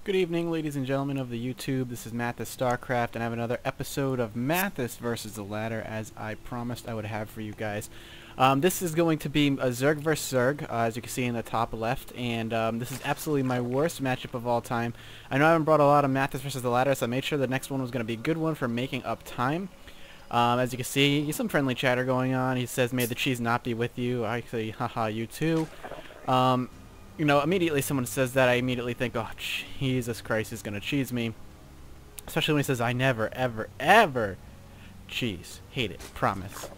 Good evening, ladies and gentlemen of the YouTube. This is Mathas StarCraft, and I have another episode of Mathas versus the Ladder, as I promised I would have for you guys. This is going to be a Zerg versus Zerg, as you can see in the top left, and this is absolutely my worst matchup of all time. I know I haven't brought a lot of Mathas versus the Ladder, so I made sure the next one was going to be a good one for making up time. As you can see, some friendly chatter going on. He says, "May the cheese not be with you." I say, "Haha, you too." You know, immediately someone says that, I immediately think, oh, Jesus Christ, he's gonna cheese me. Especially when he says, "I never, ever, ever cheese." Hate it. Promise.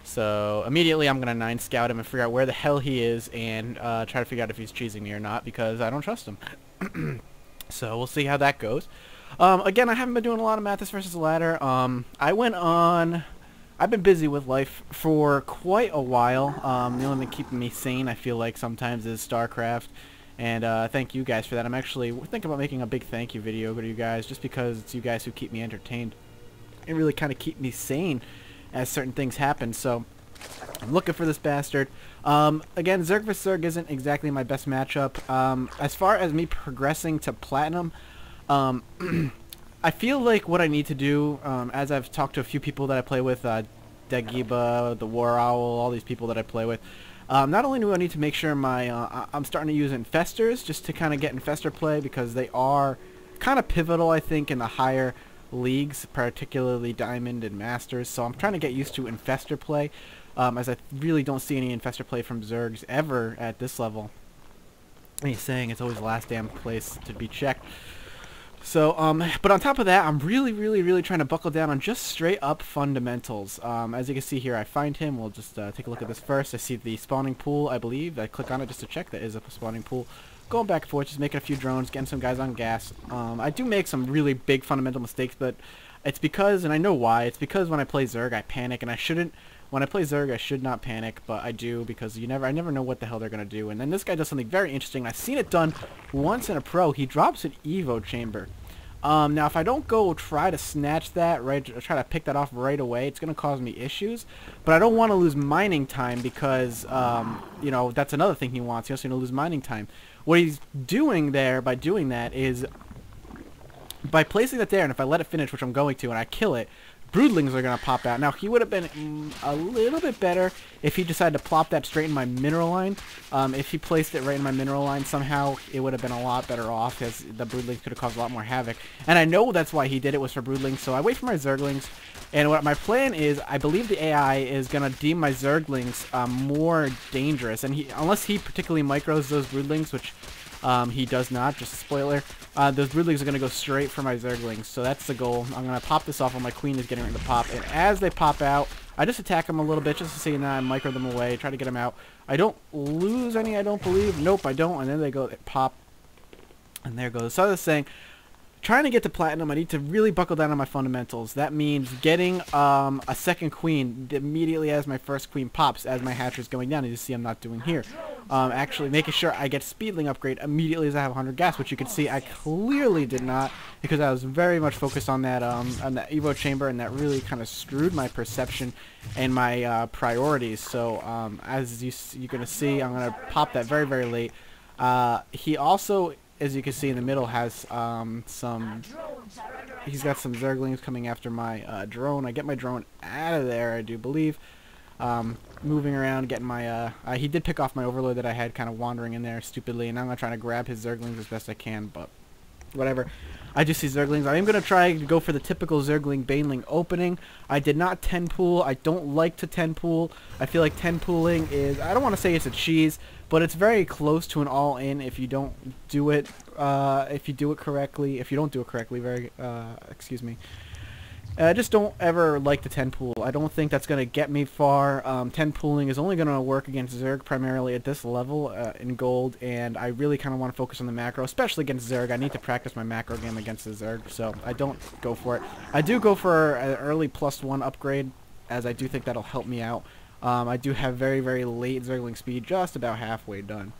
So, immediately I'm gonna 9 scout him and figure out where the hell he is and try to figure out if he's cheesing me or not, because I don't trust him. So, we'll see how that goes. Again, I haven't been doing a lot of Mathas versus the Ladder. I've been busy with life for quite a while. The only thing keeping me sane, I feel like sometimes, is StarCraft. And thank you guys for that. I'm actually thinking about making a big thank you video to you guys, just because it's you guys who keep me entertained and really kind of keep me sane as certain things happen. So I'm looking for this bastard. Again, Zerg vs. Zerg isn't exactly my best matchup. As far as me progressing to Platinum, I feel like what I need to do, as I've talked to a few people that I play with, Degiba, the War Owl, all these people that I play with, not only do I need to make sure I'm starting to use infestors just to kind of get infestor play, because they are kind of pivotal, I think, in the higher leagues, particularly Diamond and Masters. So I'm trying to get used to infestor play, as I really don't see any infestor play from Zergs ever at this level. And he's saying it's always the last damn place to be checked. So, but on top of that, I'm really trying to buckle down on just straight up fundamentals. As you can see here, I find him. We'll just take a look at this first. I see the spawning pool, I believe. I click on it just to check. That is a spawning pool. Going back and forth, just making a few drones, getting some guys on gas. I do make some really big fundamental mistakes, but it's because, and I know why, it's because when I play Zerg, I panic, and I shouldn't. When I play Zerg, I should not panic, but I do, because I never know what the hell they're going to do. And then this guy does something very interesting. I've seen it done once in a pro. He drops an Evo chamber. Now, if I don't go try to snatch that, try to pick that off right away, it's going to cause me issues. But I don't want to lose mining time, because, you know, that's another thing he wants. He wants me to lose mining time. What he's doing there by doing that is, by placing it there, and if I let it finish, which I'm going to, and I kill it, broodlings are going to pop out. Now, he would have been a little bit better if he decided to plop that straight in my mineral line. If he placed it right in my mineral line somehow, it would have been a lot better off, because the broodlings could have caused a lot more havoc. And I know that's why he did it, was for broodlings, so I wait for my zerglings. And what my plan is, I believe the AI is going to deem my zerglings more dangerous. And unless he particularly micros those broodlings, which he does not, just a spoiler, those broodlings are going to go straight for my zerglings. So that's the goal. I'm going to pop this off while my queen is getting ready to pop. And as they pop out, I just attack them a little bit just to see, I micro them away, try to get them out. I don't lose any, I don't believe. Nope, I don't. And then they pop. And there goes. So I was saying, trying to get to Platinum, I need to really buckle down on my fundamentals. That means getting a second queen immediately as my first queen pops, as my hatcher is going down. As you see, I'm not doing here. Actually making sure I get speedling upgrade immediately as I have 100 gas, which you can see I clearly did not, because I was very much focused on that Evo chamber, and that really kind of screwed my perception and my priorities. So as you're going to see, I'm going to pop that very late. He also, as you can see in the middle, has he's got some zerglings coming after my drone. I get my drone out of there, I do believe. Moving around, getting my, he did pick off my overlord that I had kind of wandering in there stupidly, and I'm going to try to grab his zerglings as best I can, but whatever. I just see zerglings. I am going to try to go for the typical zergling baneling opening. I did not 10 pool. I don't like to 10 pool. I feel like 10 pooling is, I don't want to say it's a cheese, but it's very close to an all-in if you don't do it, if you do it correctly. If you don't do it correctly, excuse me. I just don't ever like the 10 pool. I don't think that's going to get me far. 10 pooling is only going to work against Zerg primarily at this level in gold, and I really kind of want to focus on the macro, especially against Zerg. I need to practice my macro game against the Zerg, so I don't go for it. I do go for an early +1 upgrade, as I do think that'll help me out. I do have very late Zergling speed, just about halfway done.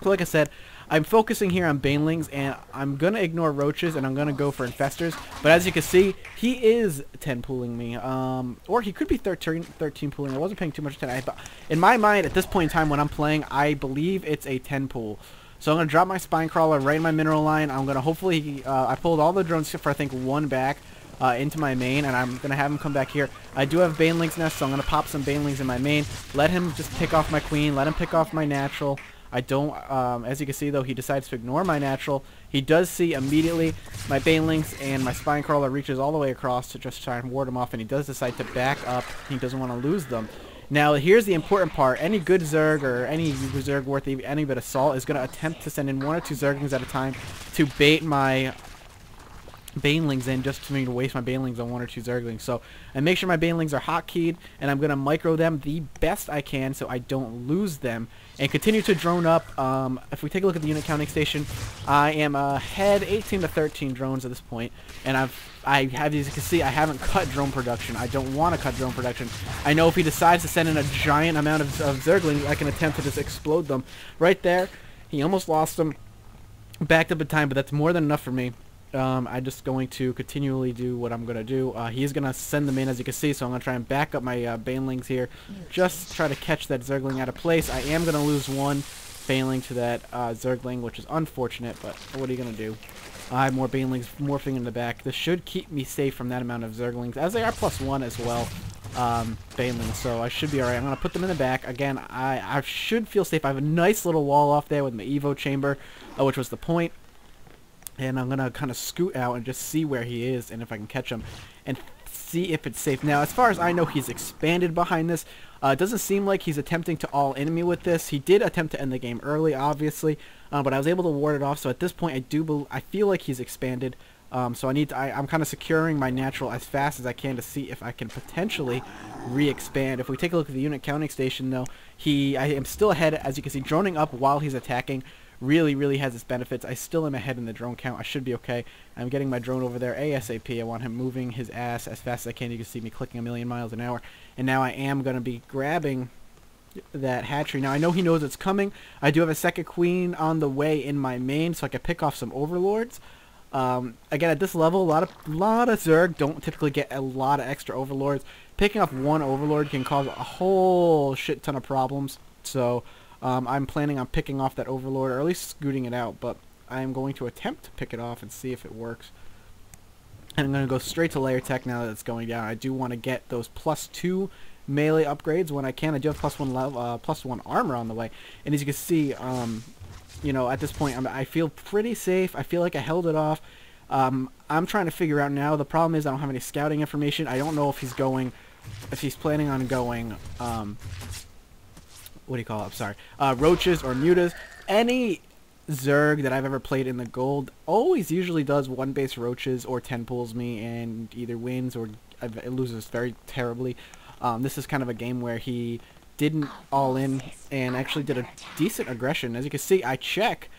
So like I said, I'm focusing here on banelings, and I'm going to ignore roaches, and I'm going to go for infestors. But as you can see, he is 10 pooling me. Or he could be 13 pooling. I wasn't paying too much attention. But in my mind, at this point in time when I'm playing, I believe it's a 10 pool. So I'm going to drop my spine crawler right in my mineral line. I'm going to hopefully, I pulled all the drones except for I think one back into my main, and I'm going to have him come back here. I do have Baneling's Nest, so I'm going to pop some Banelings in my main. Let him just pick off my queen. Let him pick off my natural. I don't, as you can see though, he decides to ignore my natural. He does see immediately my Banelings, and my spine crawler reaches all the way across to just try and ward him off, and he does decide to back up. He doesn't want to lose them. Now here's the important part. Any good Zerg or any Zerg worth any bit of salt is going to attempt to send in 1 or 2 Zerglings at a time to bait my Banelings in, just for me to waste my Banelings on 1 or 2 Zerglings. So I make sure my Banelings are hotkeyed, and I'm going to micro them the best I can so I don't lose them, and continue to drone up. If we take a look at the unit counting station, I am ahead 18 to 13 drones at this point, and I have, as you can see, I haven't cut drone production. I don't want to cut drone production. I know if he decides to send in a giant amount of Zerglings, I can attempt to just explode them. Right there, he almost lost them. Backed up in time, but that's more than enough for me. I'm just going to continually do what I'm going to do. He is going to send them in, as you can see, so I'm going to try and back up my Banelings here. Just try to catch that Zergling out of place. I am going to lose 1 Baneling to that Zergling, which is unfortunate, but what are you going to do? I have more Banelings morphing in the back. This should keep me safe from that amount of Zerglings, as they are +1 as well, Banelings, so I should be alright. I'm going to put them in the back. Again, I should feel safe. I have a nice little wall off there with my Evo chamber, which was the point. And I'm going to kind of scoot out and just see where he is and if I can catch him and see if it's safe. Now, as far as I know, he's expanded behind this. It doesn't seem like he's attempting to all-enemy with this. He did attempt to end the game early, obviously, but I was able to ward it off. So at this point, I feel like he's expanded. So I'm kind of securing my natural as fast as I can to see if I can potentially re-expand. If we take a look at the unit counting station, though, I am still ahead, as you can see, droning up while he's attacking. Really has its benefits. I still am ahead in the drone count. I should be okay. I'm getting my drone over there ASAP. I want him moving his ass as fast as I can. You can see me clicking 1,000,000 miles an hour. And now I am going to be grabbing that hatchery. Now I know he knows it's coming. I do have a second queen on the way in my main, so I can pick off some overlords. Again, at this level, a lot of Zerg don't typically get a lot of extra overlords. Picking off 1 overlord can cause a whole shit ton of problems. So I'm planning on picking off that overlord, or at least scooting it out, but I am going to attempt to pick it off and see if it works. And I'm going to go straight to layer tech now that it's going down. I do want to get those +2 melee upgrades when I can. I do have +1 armor on the way, and as you can see, you know, at this point, I feel pretty safe. I feel like I held it off. I'm trying to figure out now. The problem is I don't have any scouting information. I don't know if he's planning on going, what do you call it? I'm sorry. Roaches or mutas. Any Zerg that I've ever played in the gold always usually does 1 base roaches or 10 pulls me and either wins or it loses very terribly. This is kind of a game where he didn't all in and actually did a decent aggression. As you can see, I check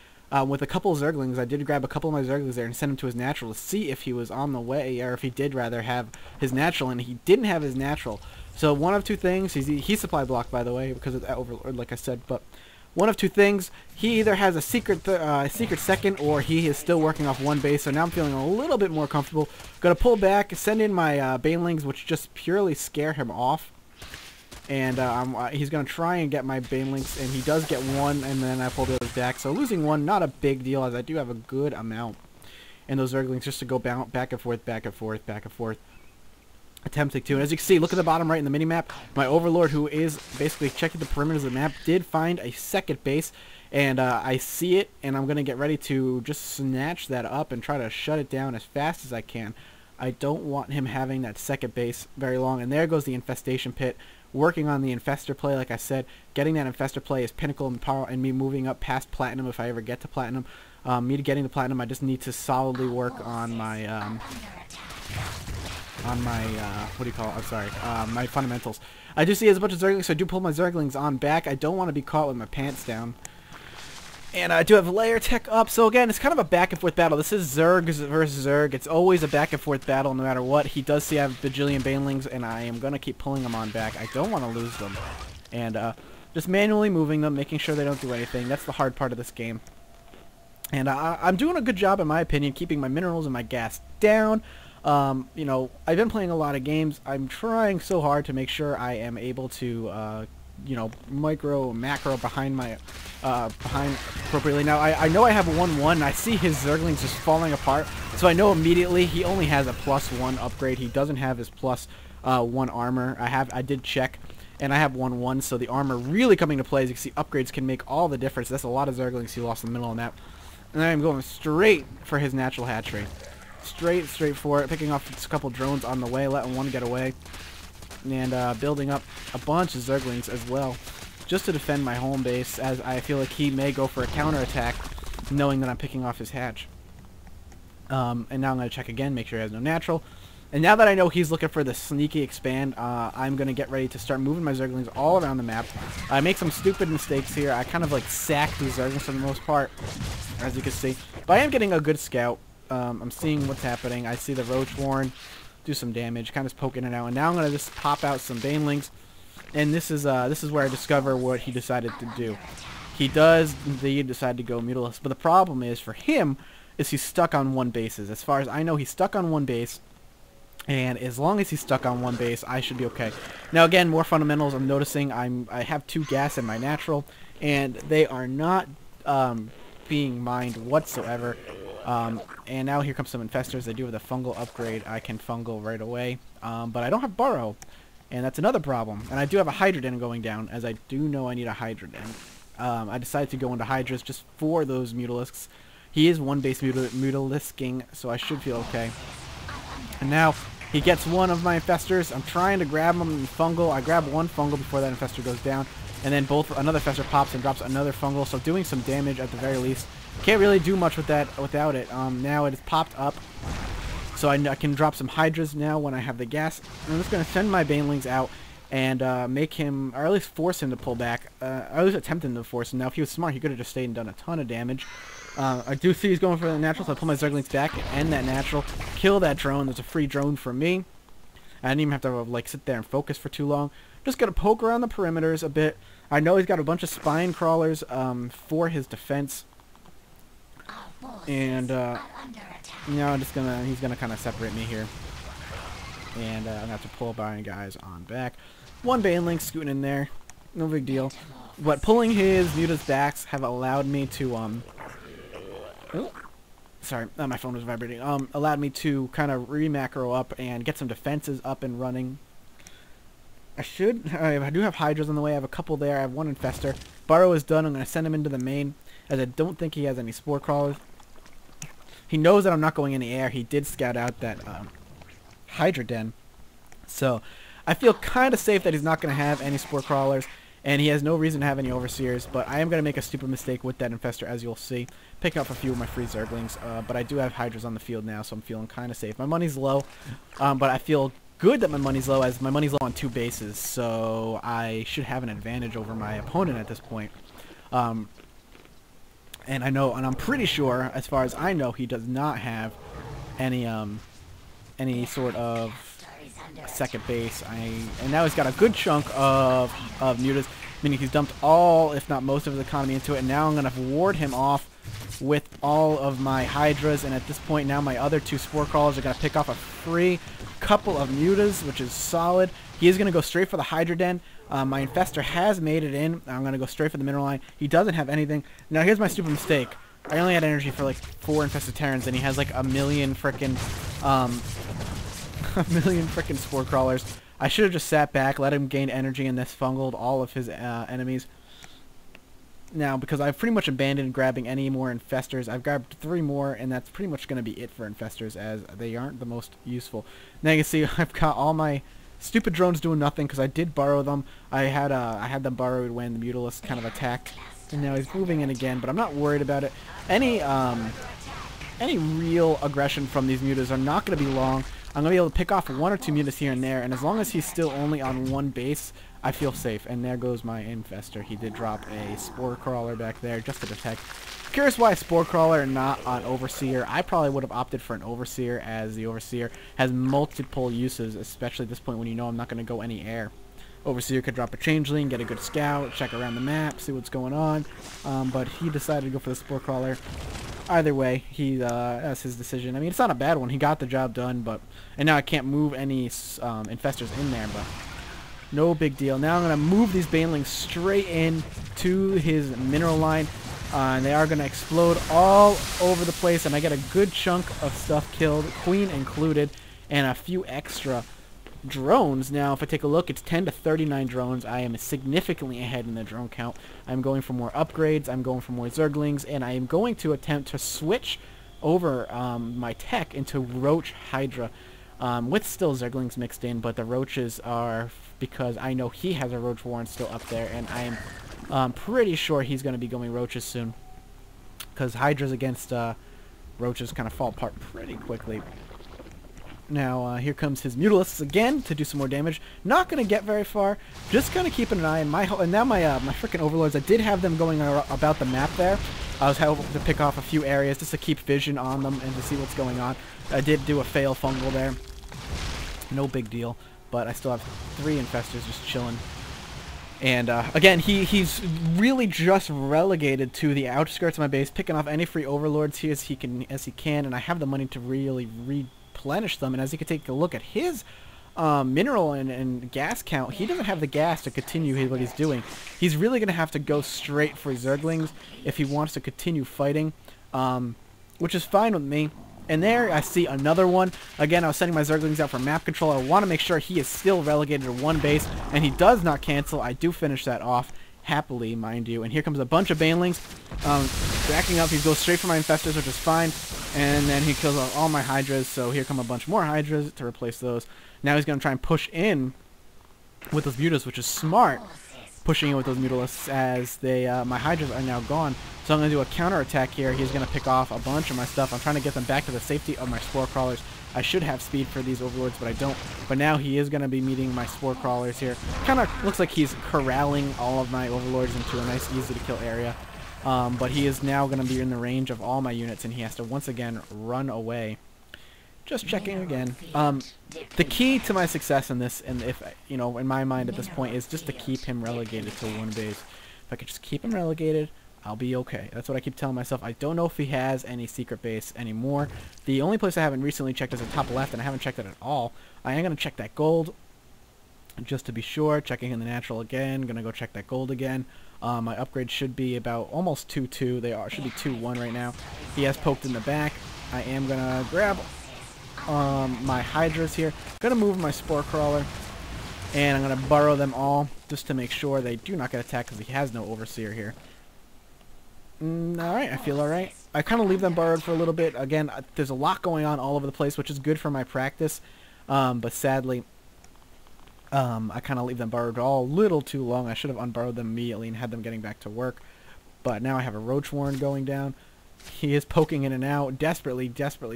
with a couple of Zerglings. I did grab a couple of my Zerglings there and send him to his natural to see if he was on the way, or if he did rather have his natural, and he didn't have his natural. So one of 2 things, he's supply blocked, by the way, because of that overlord, like I said, but one of 2 things, he either has a secret second, or he is still working off 1 base, so now I'm feeling a little bit more comfortable. Gonna pull back, send in my Banelings, which just purely scare him off. And he's going to try and get my Banelings, and he does get 1, and then I pull the others back. So losing 1, not a big deal, as I do have a good amount. And those Zerglings just to go back and forth, back and forth, back and forth. Attempting to. And as you can see, look at the bottom right in the mini-map. My Overlord, who is basically checking the perimeters of the map, did find a second base. And I see it, and I'm going to get ready to just snatch that up and try to shut it down as fast as I can. I don't want him having that second base very long. And there goes the infestation pit. Working on the infestor play, like I said, getting that infestor play is pinnacle in power, and me moving up past platinum if I ever get to platinum. Me getting to platinum, I just need to solidly work on my what do you call it? I'm sorry, my fundamentals. I do see he has a bunch of Zerglings, so I do pull my Zerglings on back. I don't want to be caught with my pants down. And I do have layer tech up, so again, it's kind of a back and forth battle. This is Zerg versus Zerg. It's always a back and forth battle no matter what. He does see I have bajillion Banelings, and I am going to keep pulling them on back. I don't want to lose them. And just manually moving them, making sure they don't do anything. That's the hard part of this game. And I'm doing a good job, in my opinion, keeping my minerals and my gas down. You know, I've been playing a lot of games. I'm trying so hard to make sure I am able to you know, micro, macro behind my, behind appropriately. Now, I know I have a 1-1, and I see his Zerglings just falling apart, so I know immediately he only has a +1 upgrade. He doesn't have his +1 armor. I did check, and I have 1-1, so the armor really coming to play. As you can see, upgrades can make all the difference. That's a lot of Zerglings he lost in the middle of the map. And I'm going straight for his natural hatchery. Straight for it, picking off a couple drones on the way, letting one get away, and building up a bunch of Zerglings as well, just to defend my home base, as I feel like he may go for a counterattack, knowing that I'm picking off his hatch. And now I'm going to check again, make sure he has no natural. And now that I know he's looking for the sneaky expand, I'm going to get ready to start moving my Zerglings all around the map. I make some stupid mistakes here. I kind of like sack these Zerglings for the most part, as you can see. But I am getting a good scout. I'm seeing what's happening. I see the Roach Warren do some damage, kind of poking it out. And now I'm going to just pop out some Banelings. And this is where I discover what he decided to do. He does indeed decide to go Mutalisk. But the problem is, for him, is he's stuck on one bases. As far as I know, he's stuck on one base. And as long as he's stuck on one base, I should be okay. Now again, more fundamentals. I'm noticing I have 2 gas in my natural, and they are not being mined whatsoever. And now here comes some infestors. They do have the fungal upgrade. I can fungal right away, but I don't have burrow, and that's another problem. And I do have a Hydra Den going down, as I do know I need a Hydra Den. I decided to go into Hydras just for those Mutalisks. He is one base Mutalisking, so I should feel okay. And now he gets one of my infestors. I'm trying to grab him and fungal. I grab one fungal before that infestor goes down, and then another infestor pops and drops another fungal, so doing some damage at the very least. Can't really do much with that without it. Now it has popped up, so I can drop some Hydras now when I have the gas. And I'm just going to send my Banelings out and make him, or at least force him to pull back. Or at least attempt him to force him. Now if he was smart, he could have just stayed and done a ton of damage. I do see he's going for the natural, so I pull my Zerglings back and end that natural. Kill that drone. There's a free drone for me. I didn't even have to like sit there and focus for too long. Just gonna poke around the perimeters a bit. I know he's got a bunch of spine crawlers for his defense. And now he's gonna kind of separate me here. And I'm gonna have to pull Iron guys on back. One Baneling scooting in there. No big deal. But pulling his Mutas backs have allowed me to oh, sorry, my phone was vibrating. Allowed me to kind of re-macro up and get some defenses up and running. I do have Hydras on the way. I have a couple there. I have one Infestor. Burrow is done. I'm going to send him into the main, as I don't think he has any Spore Crawlers. He knows that I'm not going in the air. He did scout out that Hydra Den. So I feel kind of safe that he's not going to have any Spore Crawlers. And he has no reason to have any Overseers, but I am going to make a stupid mistake with that Infestor, as you'll see. Pick up a few of my free Zerglings, but I do have Hydras on the field now, so I'm feeling kind of safe. My money's low, but I feel good that my money's low, as my money's low on 2 bases, so I should have an advantage over my opponent at this point. And I know, and I'm pretty sure, as far as I know, he does not have any sort of second base. And now he's got a good chunk of Mutas, meaning he's dumped all, if not most, of his economy into it. And now I'm going to ward him off with all of my Hydras. And at this point now my other 2 Spore Crawlers are going to pick off a free couple of Mutas, which is solid. He is going to go straight for the Hydra Den. My Infestor has made it in. I'm going to go straight for the mineral line. He doesn't have anything. Now here's my stupid mistake. I only had energy for like 4 Infested Terrans, and he has like a million frickin' Spore Crawlers. I should have just sat back, let him gain energy, and this fungled all of his enemies. Now, because I've pretty much abandoned grabbing any more Infestors, I've grabbed 3 more, and that's pretty much going to be it for Infestors, as they aren't the most useful. Now you can see I've got all my stupid drones doing nothing, because I did borrow them. I had them borrowed when the Mutalisk kind of attacked, and now he's moving in again, but I'm not worried about it. Any real aggression from these Mutas are not going to be long. I'm going to be able to pick off 1 or 2 Mutas here and there, and as long as he's still only on 1 base, I feel safe. And there goes my Infestor. He did drop a Spore Crawler back there just to protect. Curious why a Spore Crawler and not an Overseer. I probably would have opted for an Overseer, as the Overseer has multiple uses, especially at this point when you know I'm not going to go any air. Overseer could drop a Changeling, get a good scout, check around the map, see what's going on, but he decided to go for the Spore Crawler. Either way, that's his decision. I mean, it's not a bad one. He got the job done, and now I can't move any Infestors in there, but No big deal. Now I'm going to move these banelings straight in to his mineral line. And they are going to explode all over the place. And I get a good chunk of stuff killed, queen included, and a few extra drones. Now, if I take a look, it's 10 to 39 drones. I am significantly ahead in the drone count. I'm going for more upgrades. I'm going for more zerglings. And I am going to attempt to switch over my tech into roach hydra. With still zerglings mixed in, but the roaches are, because I know he has a roach warren still up there, and I am pretty sure he's going to be going roaches soon, because hydras against roaches kind of fall apart pretty quickly. Now, here comes his mutalisks again to do some more damage. Not going to get very far. Just kind of keeping an eye on my... And now my freaking overlords, I did have them going about the map there. I was able to pick off a few areas just to keep vision on them and to see what's going on. I did do a fail fungal there. No big deal. But I still have 3 infestors just chilling. And again, he's really just relegated to the outskirts of my base, picking off any free overlords here as he can, and I have the money to really replenish them. And as you can take a look at his mineral and gas count, he doesn't have the gas to continue what he's doing. He's really going to have to go straight for zerglings if he wants to continue fighting, which is fine with me. And there I see another one. Again, I was sending my zerglings out for map control. I want to make sure he is still relegated to 1 base, and he does not cancel. I do finish that off happily, mind you. And here comes a bunch of banelings backing up. He goes straight for my infestors, which is fine. And then he kills all my hydras, so here come a bunch more hydras to replace those. Now he's going to try and push in with those mutas, which is smart, pushing in with those mutalisks as they my hydras are now gone. So I'm going to do a counterattack here. He's going to pick off a bunch of my stuff. I'm trying to get them back to the safety of my spore crawlers. I should have speed for these overlords, but I don't. But now he is going to be meeting my spore crawlers here. Kind of looks like he's corralling all of my overlords into a nice, easy-to-kill area. But he is now going to be in the range of all my units, and he has to once again run away. Just checking again. The key to my success in this, and if you know, in my mind at this point, is just to keep him relegated to 1 base. If I could just keep him relegated, I'll be okay. That's what I keep telling myself. I don't know if he has any secret base anymore. The only place I haven't recently checked is the top left, and I haven't checked it at all. I am going to check that gold, just to be sure. Checking in the natural again. Going to go check that gold again. My upgrade should be about almost 2-2. They should be 2-1 right now. He has poked in the back. I am going to grab my hydras here. Going to move my spore crawler, and I'm going to burrow them all just to make sure they do not get attacked because he has no overseer here. Alright, I feel alright. I kind of leave them burrowed for a little bit. Again, there's a lot going on all over the place, which is good for my practice. But sadly, I kind of leave them burrowed all a little too long. I should have unburrowed them immediately and had them getting back to work. But now I have a roach warren going down. He is poking in and out, desperately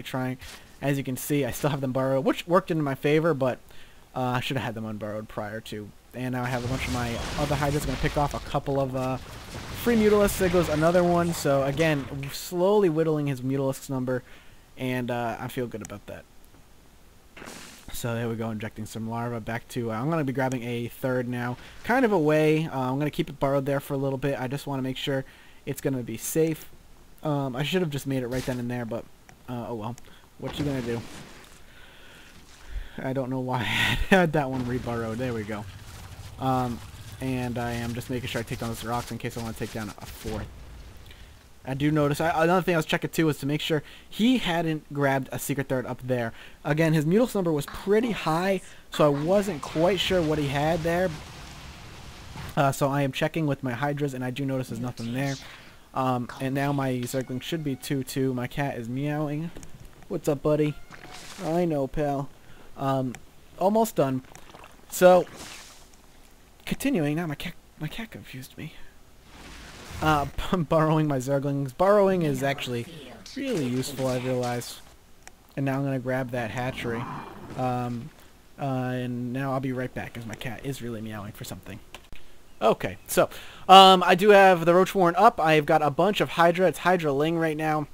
trying. As you can see, I still have them burrowed, which worked in my favor, but I should have had them unburrowed prior to. And now I have a bunch of my other hydras. Going to pick off a couple of free mutalisks. There goes another one. So again, slowly whittling his mutalisks number, and I feel good about that. So there we go, injecting some larvae back to... I'm going to be grabbing a third now. Kind of away. I'm going to keep it burrowed there for a little bit. I just want to make sure it's going to be safe. I should have just made it right then and there, but oh well. What you going to do? I don't know why I had that one re-burrowed. There we go. And I am just making sure I take down those rocks in case I want to take down a fourth. I do notice, another thing I was checking too was to make sure he hadn't grabbed a secret third up there. Again, his mutalisks number was pretty high, so I wasn't quite sure what he had there. So I am checking with my hydras, and I do notice there's nothing there. And now my zergling should be 2-2. My cat is meowing. What's up, buddy? I know, pal. Almost done. So, continuing, now my cat confused me. I'm borrowing my zerglings. Borrowing is actually really useful, I realize. And now I'm going to grab that hatchery. And now I'll be right back as my cat is really meowing for something. Okay, so I do have the roach warren up. I've got a bunch of hydra. It's hydra ling right now.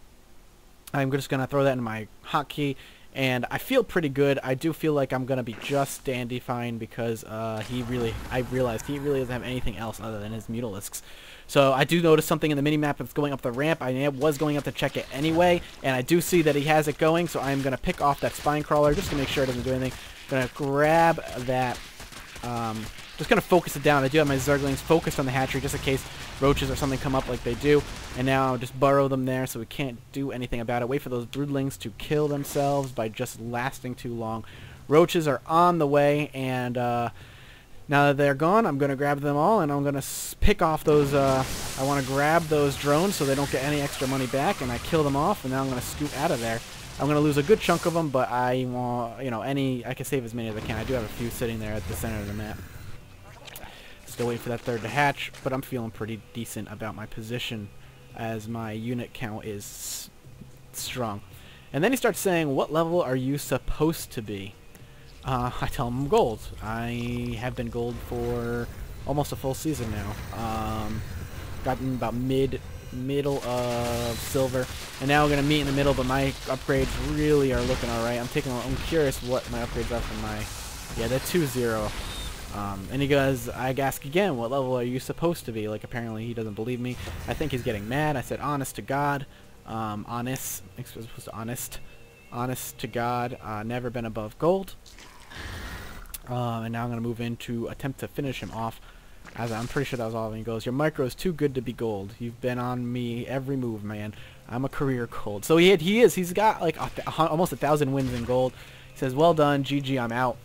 I'm just going to throw that in my hotkey. And I feel pretty good. I do feel like I'm going to be just dandy fine because I realized he really doesn't have anything else other than his mutalisks. So I do notice something in the mini-map that's going up the ramp. I was going up to check it anyway, and I do see that he has it going, so I'm going to pick off that spine crawler just to make sure it doesn't do anything. I'm going to grab that just gonna focus it down. I do have my Zerglings focused on the hatchery just in case roaches or something come up like they do. And now just burrow them there so we can't do anything about it. Wait for those broodlings to kill themselves by just lasting too long. Roaches are on the way, and now that they're gone, I'm going to grab them all, and I'm going to pick off those, I want to grab those drones so they don't get any extra money back, and I kill them off, and now I'm going to scoot out of there. I'm going to lose a good chunk of them, but I want, you know, I can save as many as I can. I do have a few sitting there at the center of the map. Still waiting for that third to hatch, but I'm feeling pretty decent about my position as my unit count is strong. And then he starts saying, what level are you supposed to be? I tell him I'm gold. I have been gold for almost a full season now. Gotten about middle of silver, and now we're gonna meet in the middle. But my upgrades really are looking all right. I'm curious what my upgrades are for my. Yeah, they're 2-0. And he goes, I ask again, what level are you supposed to be? Like, apparently he doesn't believe me. I think he's getting mad. I said, honest to God, honest to God, never been above gold. And now I'm going to move in to attempt to finish him off. As I'm pretty sure that was all of him. He goes, your micro is too good to be gold. You've been on me every move, man. I'm a career gold. So he is. He's got like almost 1,000 wins in gold. He says, well done, GG, I'm out.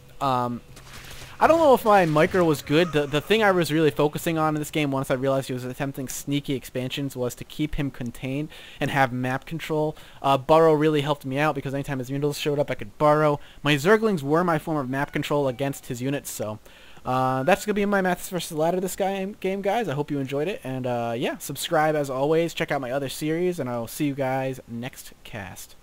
I don't know if my micro was good. The thing I was really focusing on in this game, once I realized he was attempting sneaky expansions, was to keep him contained and have map control. Burrow really helped me out because anytime his mutals showed up, I could burrow. My Zerglings were my form of map control against his units, so that's going to be my Mathas vs. Ladder this game, guys. I hope you enjoyed it, and yeah, subscribe as always. Check out my other series, and I'll see you guys next cast.